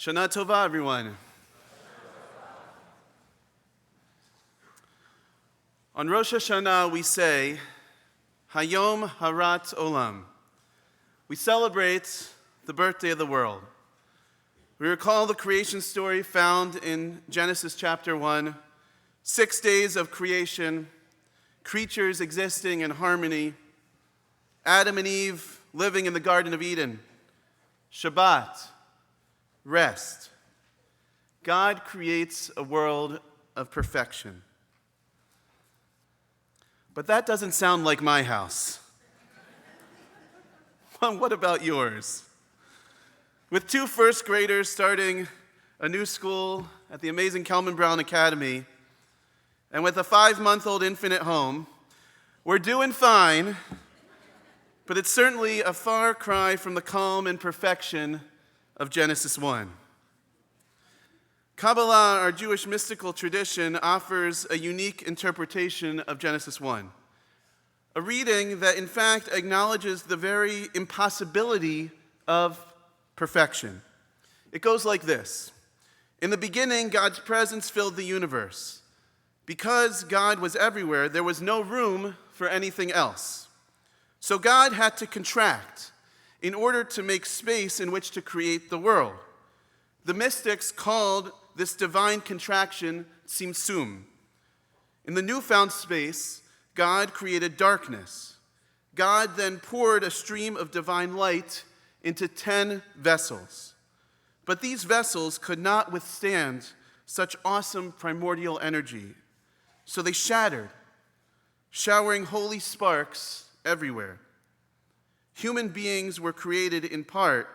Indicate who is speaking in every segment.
Speaker 1: Shana Tova, everyone. On Rosh Hashanah, we say, Hayom Harat Olam. We celebrate the birthday of the world. We recall the creation story found in Genesis chapter 1, 6 days of creation, creatures existing in harmony, Adam and Eve living in the Garden of Eden, Shabbat, rest. God creates a world of perfection. But that doesn't sound like my house. Well, what about yours? With 2 first graders starting a new school at the amazing Kelman Brown Academy, and with a 5-month-old infant at home, we're doing fine, but it's certainly a far cry from the calm and perfection of Genesis 1. Kabbalah, our Jewish mystical tradition, offers a unique interpretation of Genesis 1, a reading that in fact acknowledges the very impossibility of perfection. It goes like this. In the beginning, God's presence filled the universe. Because God was everywhere, there was no room for anything else. So God had to contract in order to make space in which to create the world. The mystics called this divine contraction Tzimtzum. In the newfound space, God created darkness. God then poured a stream of divine light into 10 vessels. But these vessels could not withstand such awesome primordial energy. So they shattered, showering holy sparks everywhere. Human beings were created in part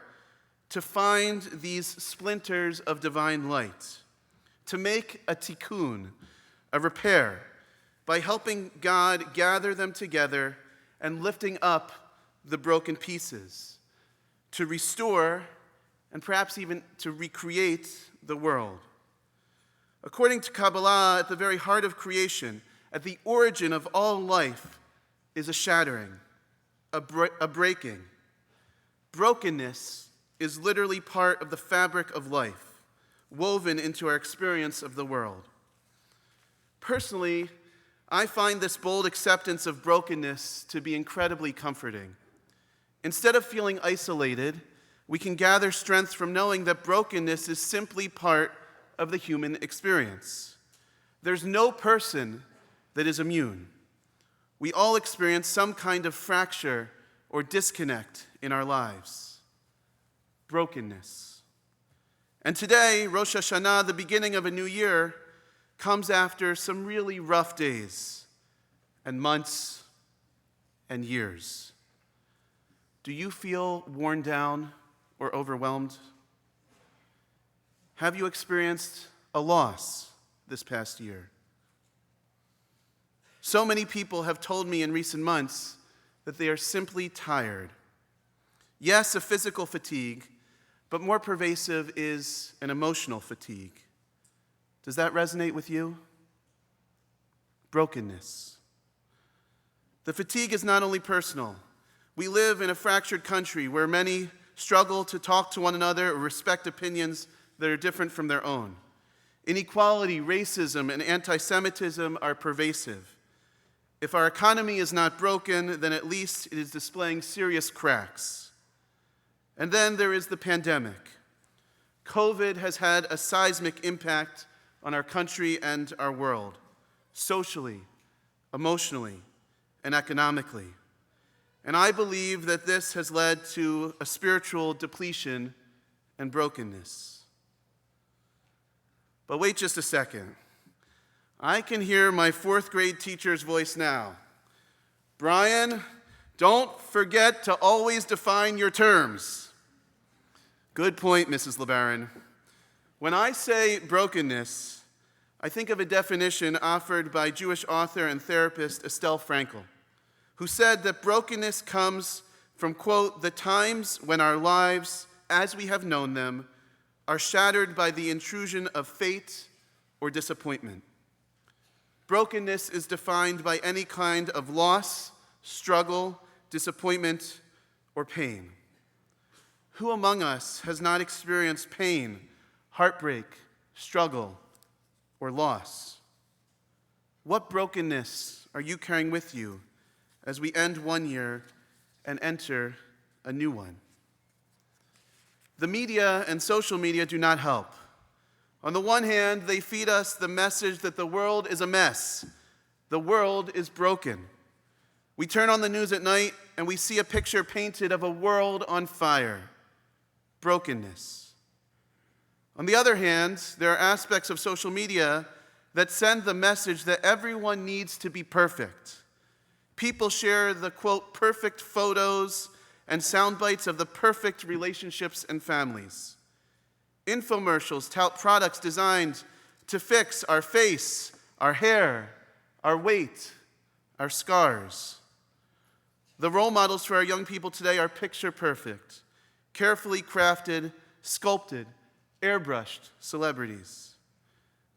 Speaker 1: to find these splinters of divine light, to make a tikkun, a repair, by helping God gather them together and lifting up the broken pieces, to restore and perhaps even to recreate the world. According to Kabbalah, at the very heart of creation, at the origin of all life, is a shattering, a breaking. Brokenness is literally part of the fabric of life, woven into our experience of the world. Personally, I find this bold acceptance of brokenness to be incredibly comforting. Instead of feeling isolated, we can gather strength from knowing that brokenness is simply part of the human experience. There's no person that is immune. We all experience some kind of fracture or disconnect in our lives. Brokenness. And today, Rosh Hashanah, the beginning of a new year, comes after some really rough days and months and years. Do you feel worn down or overwhelmed? Have you experienced a loss this past year? So many people have told me in recent months that they are simply tired. Yes, a physical fatigue, but more pervasive is an emotional fatigue. Does that resonate with you? Brokenness. The fatigue is not only personal. We live in a fractured country where many struggle to talk to one another or respect opinions that are different from their own. Inequality, racism, and anti-Semitism are pervasive. If our economy is not broken, then at least it is displaying serious cracks. And then there is the pandemic. COVID has had a seismic impact on our country and our world, socially, emotionally, and economically. And I believe that this has led to a spiritual depletion and brokenness. But wait just a second. I can hear my 4th grade teacher's voice now. Brian, don't forget to always define your terms. Good point, Mrs. LeBaron. When I say brokenness, I think of a definition offered by Jewish author and therapist Estelle Frankel, who said that brokenness comes from, quote, the times when our lives, as we have known them, are shattered by the intrusion of fate or disappointment. Brokenness is defined by any kind of loss, struggle, disappointment, or pain. Who among us has not experienced pain heartbreak, struggle, or loss? What brokenness are you carrying with you as we end one year and enter a new one? The media and social media do not help. On the one hand, they feed us the message that the world is a mess. The world is broken. We turn on the news at night and we see a picture painted of a world on fire. Brokenness. On the other hand, there are aspects of social media that send the message that everyone needs to be perfect. People share the, quote, perfect photos and sound bites of the perfect relationships and families. Infomercials tout products designed to fix our face, our hair, our weight, our scars. The role models for our young people today are picture perfect, carefully crafted, sculpted, airbrushed celebrities.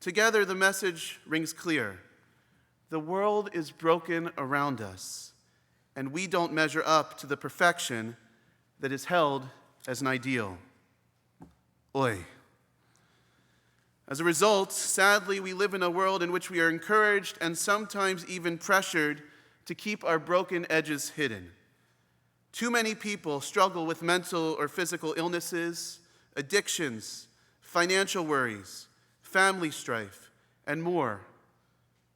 Speaker 1: Together, the message rings clear. The world is broken around us, and we don't measure up to the perfection that is held as an ideal. Oy. As a result, sadly, we live in a world in which we are encouraged and sometimes even pressured to keep our broken edges hidden. Too many people struggle with mental or physical illnesses, addictions, financial worries, family strife, and more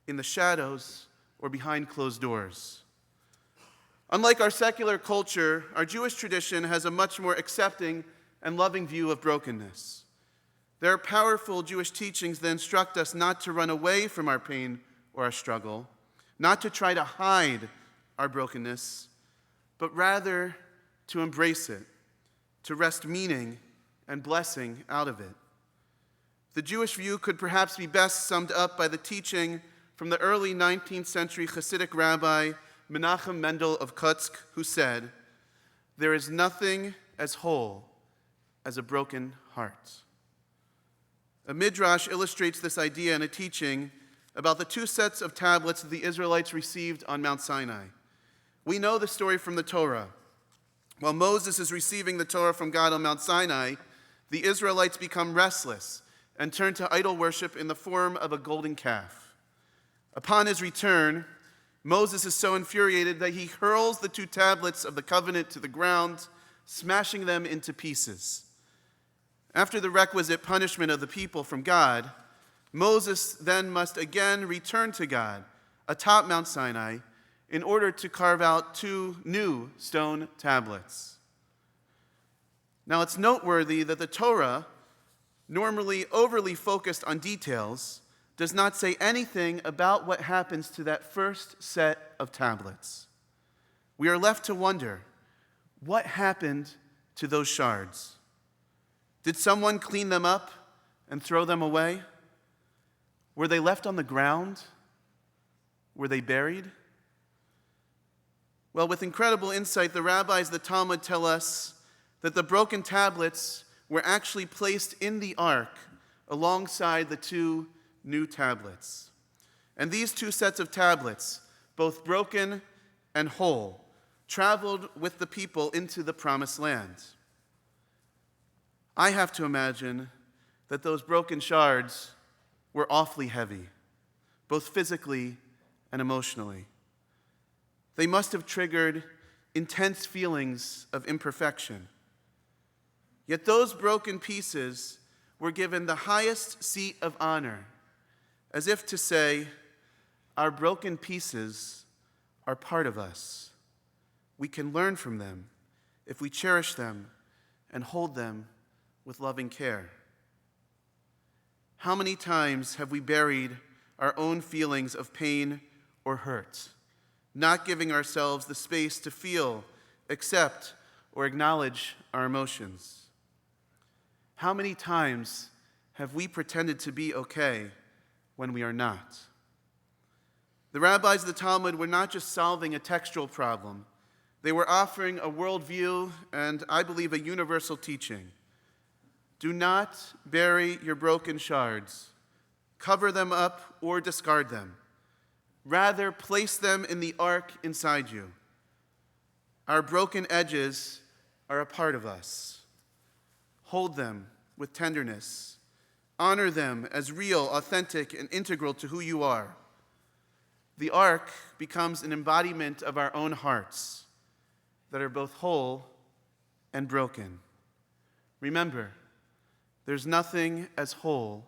Speaker 1: in the shadows or behind closed doors. Unlike our secular culture, our Jewish tradition has a much more accepting and loving view of brokenness. There are powerful Jewish teachings that instruct us not to run away from our pain or our struggle, not to try to hide our brokenness, but rather to embrace it, to wrest meaning and blessing out of it. The Jewish view could perhaps be best summed up by the teaching from the early 19th century Hasidic rabbi Menachem Mendel of Kutsk, who said, "There is nothing as whole as a broken heart." A midrash illustrates this idea in a teaching about the two sets of tablets that the Israelites received on Mount Sinai. We know the story from the Torah. While Moses is receiving the Torah from God on Mount Sinai, the Israelites become restless and turn to idol worship in the form of a golden calf. Upon his return, Moses is so infuriated that he hurls the two tablets of the covenant to the ground, smashing them into pieces. After the requisite punishment of the people from God, Moses then must again return to God atop Mount Sinai in order to carve out two new stone tablets. Now, it's noteworthy that the Torah, normally overly focused on details, does not say anything about what happens to that first set of tablets. We are left to wonder, what happened to those shards? Did someone clean them up and throw them away? Were they left on the ground? Were they buried? Well, with incredible insight, the rabbis of the Talmud tell us that the broken tablets were actually placed in the ark alongside the two new tablets. And these two sets of tablets, both broken and whole, traveled with the people into the promised land. I have to imagine that those broken shards were awfully heavy, both physically and emotionally. They must have triggered intense feelings of imperfection. Yet those broken pieces were given the highest seat of honor, as if to say, our broken pieces are part of us. We can learn from them if we cherish them and hold them with loving care. How many times have we buried our own feelings of pain or hurt, not giving ourselves the space to feel, accept, or acknowledge our emotions? How many times have we pretended to be okay when we are not? The rabbis of the Talmud were not just solving a textual problem. They were offering a worldview and, I believe, a universal teaching. Do not bury your broken shards, cover them up, or discard them. Rather, place them in the ark inside you. Our broken edges are a part of us. Hold them with tenderness Honor them as real, authentic, and integral to who you are. The ark becomes an embodiment of our own hearts that are both whole and broken. Remember, there's nothing as whole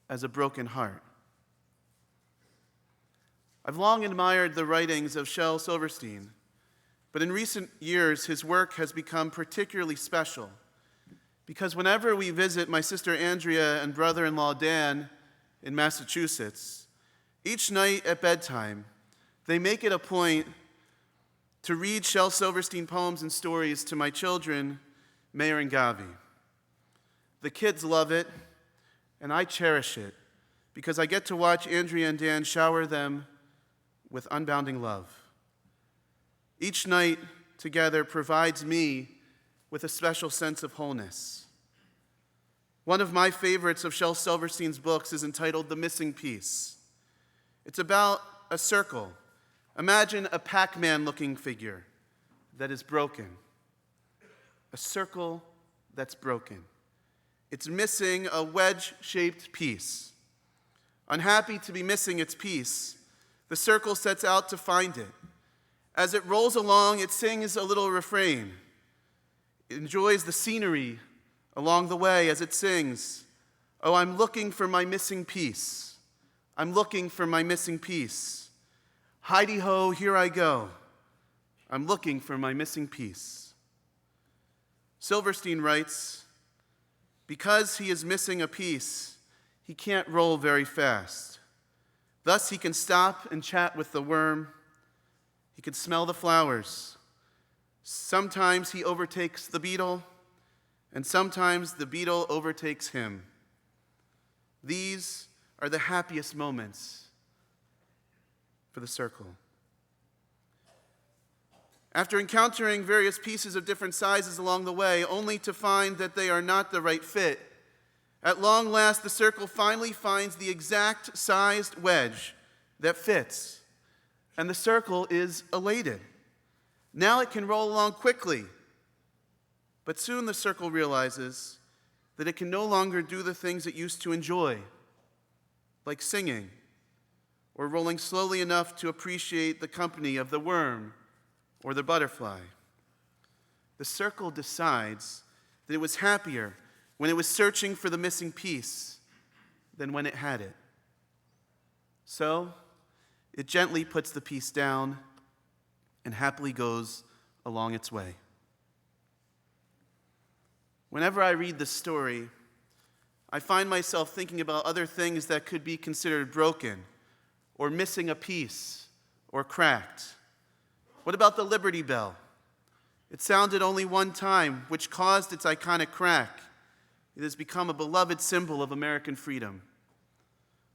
Speaker 1: as a broken heart. I've long admired the writings of Shel Silverstein, but in recent years his work has become particularly special because whenever we visit my sister Andrea and brother-in-law Dan in Massachusetts, each night at bedtime, they make it a point to read Shel Silverstein poems and stories to my children, Meir and Gavi. The kids love it, and I cherish it because I get to watch Andrea and Dan shower them with unbounding love. Each night together provides me with a special sense of wholeness. One of my favorites of Shel Silverstein's books is entitled The Missing Piece. It's about a circle. Imagine a Pac-Man looking figure that is broken. A circle that's broken. It's missing a wedge-shaped piece. Unhappy to be missing its piece, the circle sets out to find it. As it rolls along, it sings a little refrain. It enjoys the scenery along the way as it sings, "Oh, I'm looking for my missing piece. I'm looking for my missing piece. Heidi-ho, here I go. I'm looking for my missing piece." Silverstein writes, because he is missing a piece, he can't roll very fast. Thus, he can stop and chat with the worm. He can smell the flowers. Sometimes he overtakes the beetle, and sometimes the beetle overtakes him. These are the happiest moments for the circle. After encountering various pieces of different sizes along the way, only to find that they are not the right fit, at long last the circle finally finds the exact sized wedge that fits, and the circle is elated. Now it can roll along quickly, but soon the circle realizes that it can no longer do the things it used to enjoy, like singing, or rolling slowly enough to appreciate the company of the worm or the butterfly. The circle decides that it was happier when it was searching for the missing piece than when it had it. So, it gently puts the piece down and happily goes along its way. Whenever I read this story, I find myself thinking about other things that could be considered broken or missing a piece or cracked. What about the Liberty Bell? It sounded only one time, which caused its iconic crack. It has become a beloved symbol of American freedom.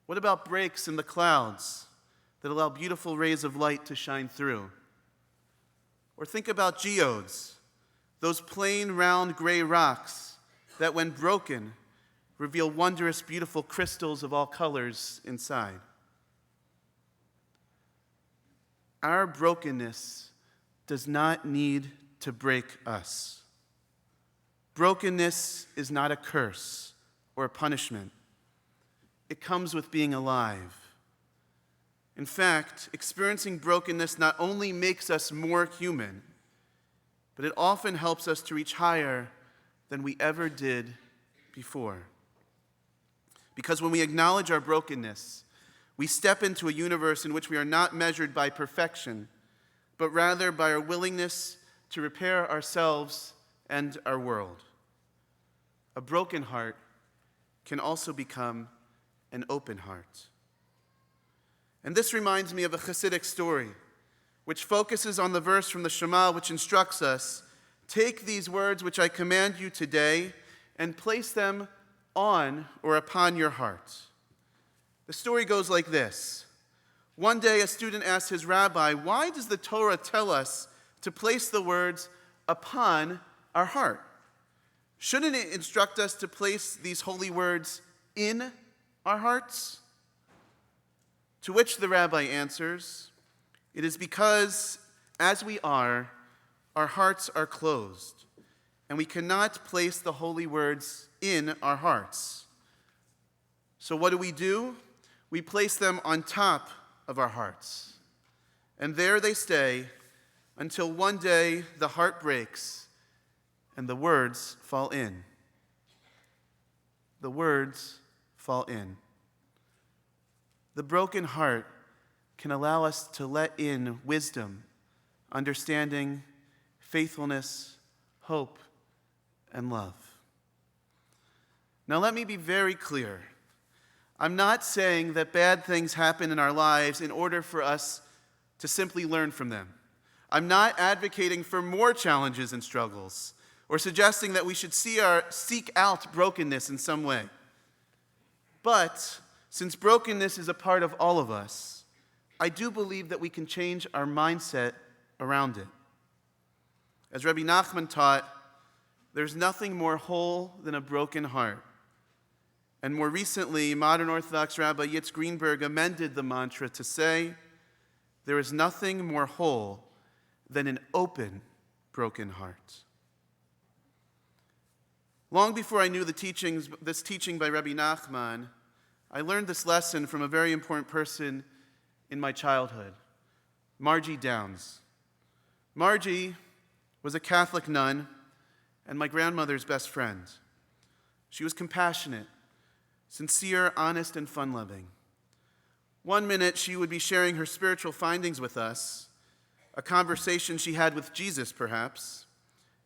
Speaker 1: What about breaks in the clouds that allow beautiful rays of light to shine through? Or think about geodes, those plain, round, gray rocks that, when broken, reveal wondrous, beautiful crystals of all colors inside. Our brokenness does not need to break us. Brokenness is not a curse or a punishment. It comes with being alive. In fact, experiencing brokenness not only makes us more human, but it often helps us to reach higher than we ever did before. Because when we acknowledge our brokenness, we step into a universe in which we are not measured by perfection, but rather by our willingness to repair ourselves and our world. A broken heart can also become an open heart. And this reminds me of a Hasidic story, which focuses on the verse from the Shema, which instructs us, "Take these words which I command you today and place them on or upon your heart." The story goes like this. One day, a student asked his rabbi, "Why does the Torah tell us to place the words upon our heart? Shouldn't it instruct us to place these holy words in our hearts?" To which the rabbi answers, "It is because, as we are, our hearts are closed, and we cannot place the holy words in our hearts. So what do? We place them on top of our hearts. And there they stay until one day the heart breaks and the words fall in. The words fall in. The broken heart can allow us to let in wisdom, understanding, faithfulness, hope, and love. Now let me be very clear. I'm not saying that bad things happen in our lives in order for us to simply learn from them. I'm not advocating for more challenges and struggles or suggesting that we should seek out brokenness in some way. But since brokenness is a part of all of us, I do believe that we can change our mindset around it. As Rabbi Nachman taught, there's nothing more whole than a broken heart. And more recently, modern Orthodox Rabbi Yitz Greenberg amended the mantra to say, there is nothing more whole than an open, broken heart. Long before I knew this teaching by Rabbi Nachman, I learned this lesson from a very important person in my childhood, Margie Downs. Margie was a Catholic nun and my grandmother's best friend. She was compassionate, sincere, honest, and fun-loving. One minute, she would be sharing her spiritual findings with us, a conversation she had with Jesus, perhaps,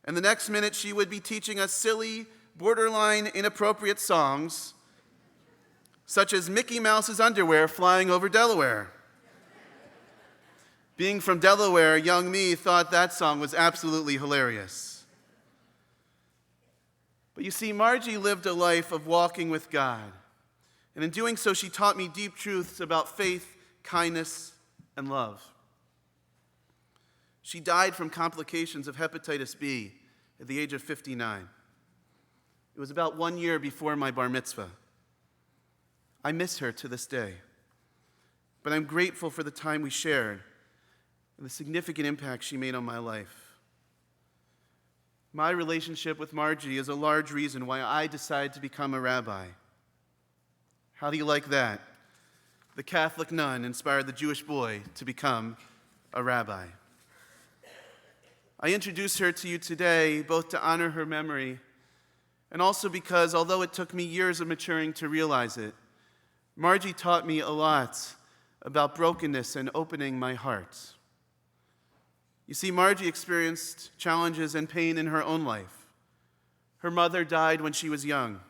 Speaker 1: and the next minute, she would be teaching us silly, borderline inappropriate songs, such as Mickey Mouse's underwear flying over Delaware. Being from Delaware, young me thought that song was absolutely hilarious. But you see, Margie lived a life of walking with God. And in doing so, she taught me deep truths about faith, kindness, and love. She died from complications of hepatitis B at the age of 59. It was about 1 year before my bar mitzvah. I miss her to this day. But I'm grateful for the time we shared and the significant impact she made on my life. My relationship with Margie is a large reason why I decided to become a rabbi. How do you like that? The Catholic nun inspired the Jewish boy to become a rabbi. I introduce her to you today both to honor her memory and also because, although it took me years of maturing to realize it, Margie taught me a lot about brokenness and opening my heart. You see, Margie experienced challenges and pain in her own life. Her mother died when she was young.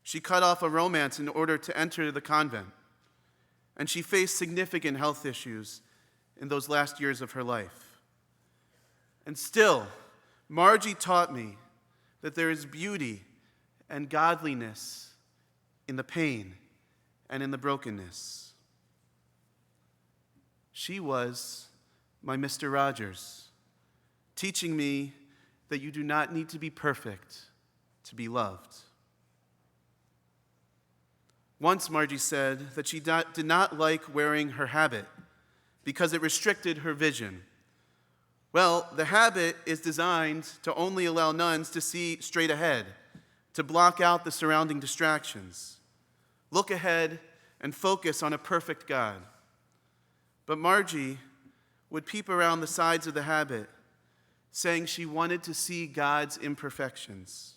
Speaker 1: She cut off a romance in order to enter the convent. And she faced significant health issues in those last years of her life. And still, Margie taught me that there is beauty and godliness in the pain and in the brokenness. She was my Mr. Rogers, teaching me that you do not need to be perfect to be loved. Once Margie said that she did not like wearing her habit because it restricted her vision. Well, the habit is designed to only allow nuns to see straight ahead, to block out the surrounding distractions, look ahead, and focus on a perfect God. But Margie would peep around the sides of the habit, saying she wanted to see God's imperfections.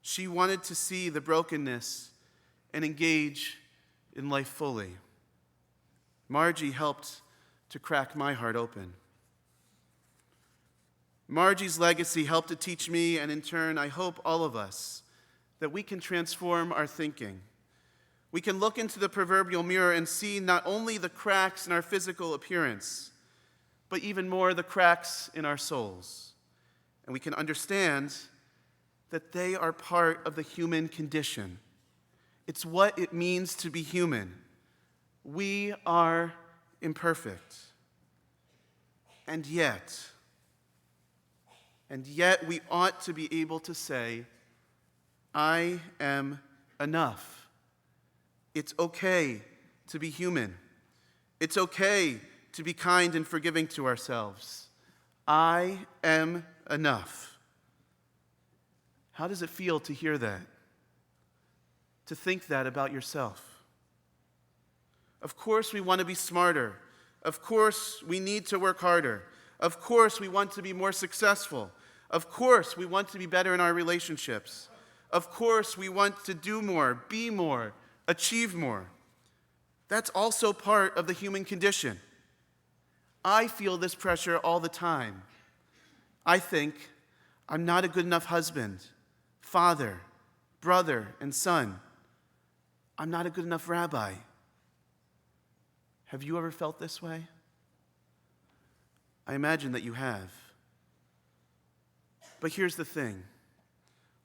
Speaker 1: She wanted to see the brokenness and engage in life fully. Margie helped to crack my heart open. Margie's legacy helped to teach me, and in turn, I hope all of us, that we can transform our thinking. We can look into the proverbial mirror and see not only the cracks in our physical appearance, but even more the cracks in our souls. And we can understand that they are part of the human condition. It's what it means to be human. We are imperfect. And yet we ought to be able to say, I am enough. It's okay to be human. It's okay to be kind and forgiving to ourselves. I am enough. How does it feel to hear that? to think that about yourself. Of course we want to be smarter. Of course we need to work harder. Of course we want to be more successful. Of course we want to be better in our relationships. Of course we want to do more, be more, achieve more. That's also part of the human condition. I feel this pressure all the time. I think I'm not a good enough husband, father, brother, and son. I'm not a good enough rabbi. Have you ever felt this way? I imagine that you have. But here's the thing.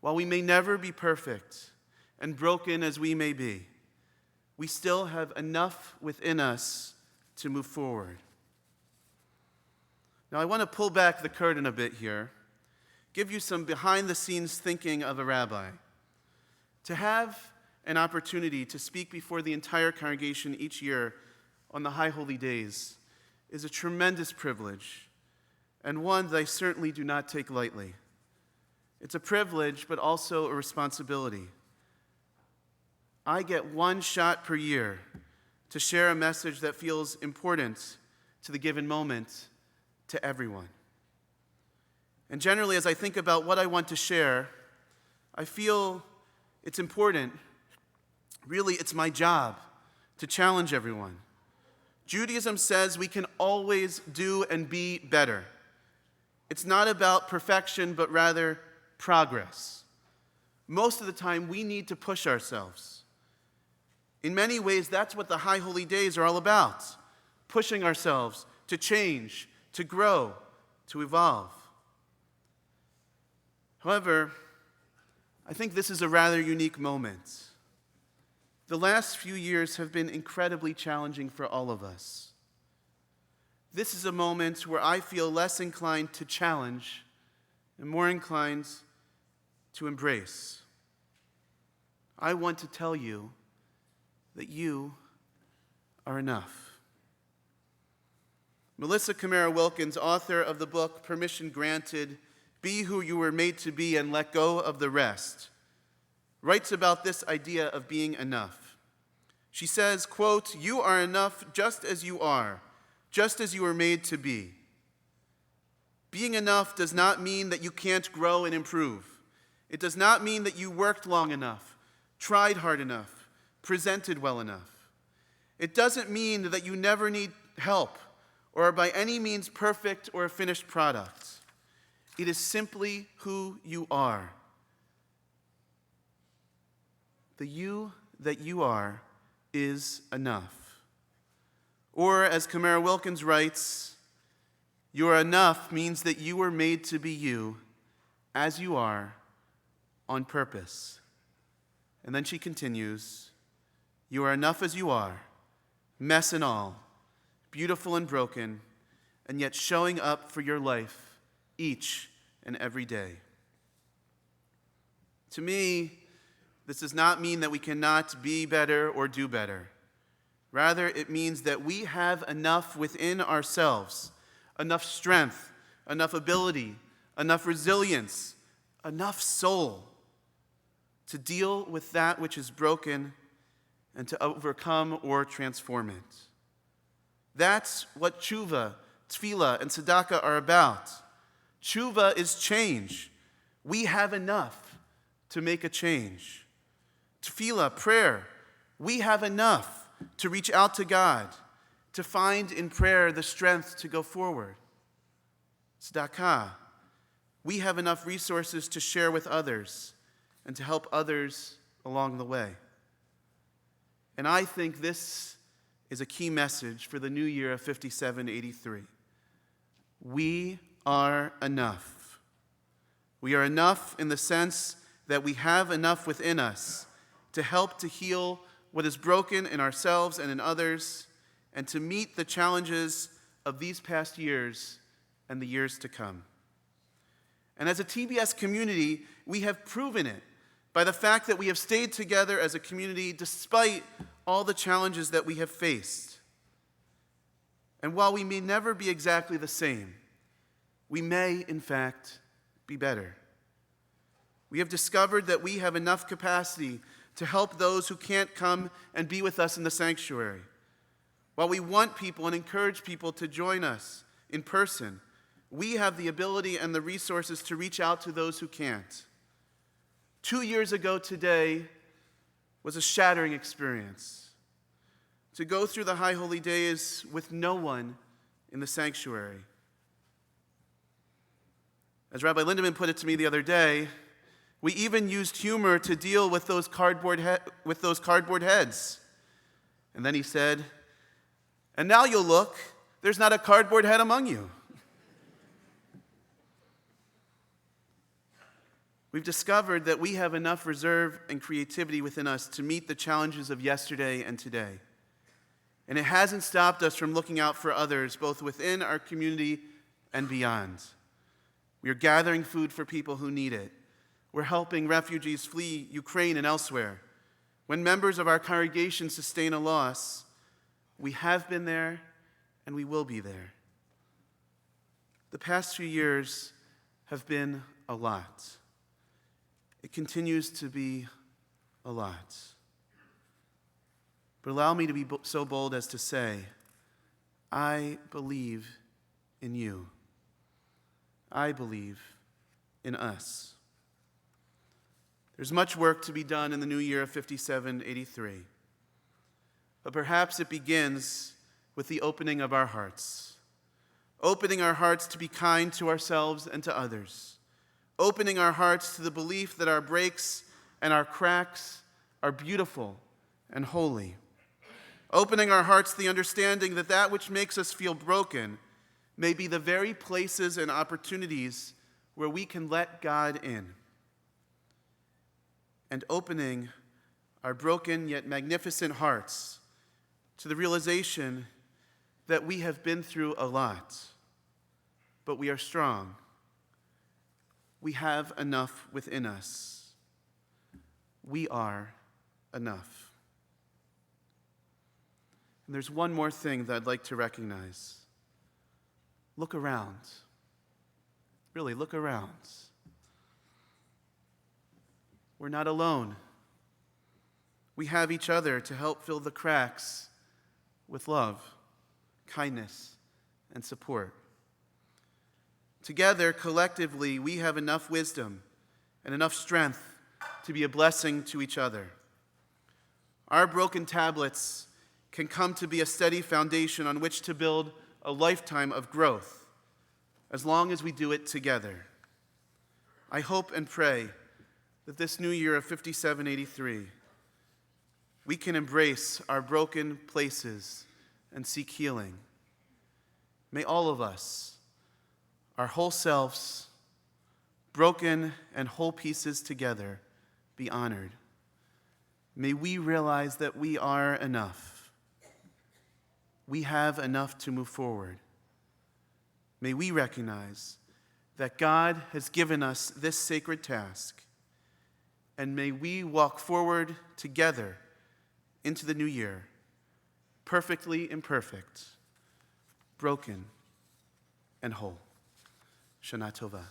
Speaker 1: While we may never be perfect and broken as we may be, we still have enough within us to move forward. Now, I want to pull back the curtain a bit here, give you some behind-the-scenes thinking of a rabbi. To have an opportunity to speak before the entire congregation each year on the high holy days is a tremendous privilege, and one that I certainly do not take lightly. It's a privilege, but also a responsibility. I get one shot per year to share a message that feels important to the given moment to everyone. And generally, as I think about what I want to share, I feel it's important. Really, it's my job to challenge everyone. Judaism says we can always do and be better. It's not about perfection, but rather progress. Most of the time, we need to push ourselves. In many ways, that's what the High Holy Days are all about, pushing ourselves to change, to grow, to evolve. However, I think this is a rather unique moment. The last few years have been incredibly challenging for all of us. This is a moment where I feel less inclined to challenge and more inclined to embrace. I want to tell you that you are enough. Melissa Camara Wilkins, author of the book Permission Granted, Be Who You Were Made to Be and Let Go of the Rest, writes about this idea of being enough. She says, quote, "You are enough just as you are, just as you were made to be. Being enough does not mean that you can't grow and improve. It does not mean that you worked long enough, tried hard enough, presented well enough. It doesn't mean that you never need help or are by any means perfect or a finished product. It is simply who you are. The you that you are is enough." Or, as Camara Wilkins writes, "You are enough means that you were made to be you, as you are, on purpose." And then she continues, "You are enough as you are, mess and all, beautiful and broken, and yet showing up for your life each and every day." To me, this does not mean that we cannot be better or do better. Rather, it means that we have enough within ourselves, enough strength, enough ability, enough resilience, enough soul to deal with that which is broken and to overcome or transform it. That's what tshuva, tefillah, and tzedakah are about. Tshuva is change. We have enough to make a change. Tefillah, prayer, we have enough to reach out to God, to find in prayer the strength to go forward. Tzedakah, we have enough resources to share with others and to help others along the way. And I think this is a key message for the new year of 5783. We are enough. We are enough in the sense that we have enough within us to help to heal what is broken in ourselves and in others, and to meet the challenges of these past years and the years to come. And as a TBS community, we have proven it by the fact that we have stayed together as a community despite all the challenges that we have faced. And while we may never be exactly the same, we may, in fact, be better. We have discovered that we have enough capacity to help those who can't come and be with us in the sanctuary. While we want people and encourage people to join us in person, we have the ability and the resources to reach out to those who can't. 2 years ago today was a shattering experience. To go through the High Holy Days with no one in the sanctuary. As Rabbi Lindemann put it to me the other day, we even used humor to deal with those cardboard heads. And then he said, "And now you'll look, there's not a cardboard head among you." We've discovered that we have enough reserve and creativity within us to meet the challenges of yesterday and today. And it hasn't stopped us from looking out for others, both within our community and beyond. We are gathering food for people who need it. We're helping refugees flee Ukraine and elsewhere. When members of our congregation sustain a loss, we have been there and we will be there. The past few years have been a lot. It continues to be a lot. But allow me to be so bold as to say, I believe in you. I believe in us. There's much work to be done in the new year of 5783. But perhaps it begins with the opening of our hearts. Opening our hearts to be kind to ourselves and to others. Opening our hearts to the belief that our breaks and our cracks are beautiful and holy. Opening our hearts to the understanding that that which makes us feel broken may be the very places and opportunities where we can let God in. And opening our broken yet magnificent hearts to the realization that we have been through a lot, but we are strong. We have enough within us. We are enough. And there's one more thing that I'd like to recognize. Look around. Really, look around. We're not alone. We have each other to help fill the cracks with love, kindness, and support. Together, collectively, we have enough wisdom and enough strength to be a blessing to each other. Our broken tablets can come to be a steady foundation on which to build a lifetime of growth, as long as we do it together. I hope and pray that this new year of 5783, we can embrace our broken places and seek healing. May all of us, our whole selves, broken and whole pieces together, be honored. May we realize that we are enough. We have enough to move forward. May we recognize that God has given us this sacred task, and may we walk forward together into the new year, perfectly imperfect, broken and whole. Shana Tova.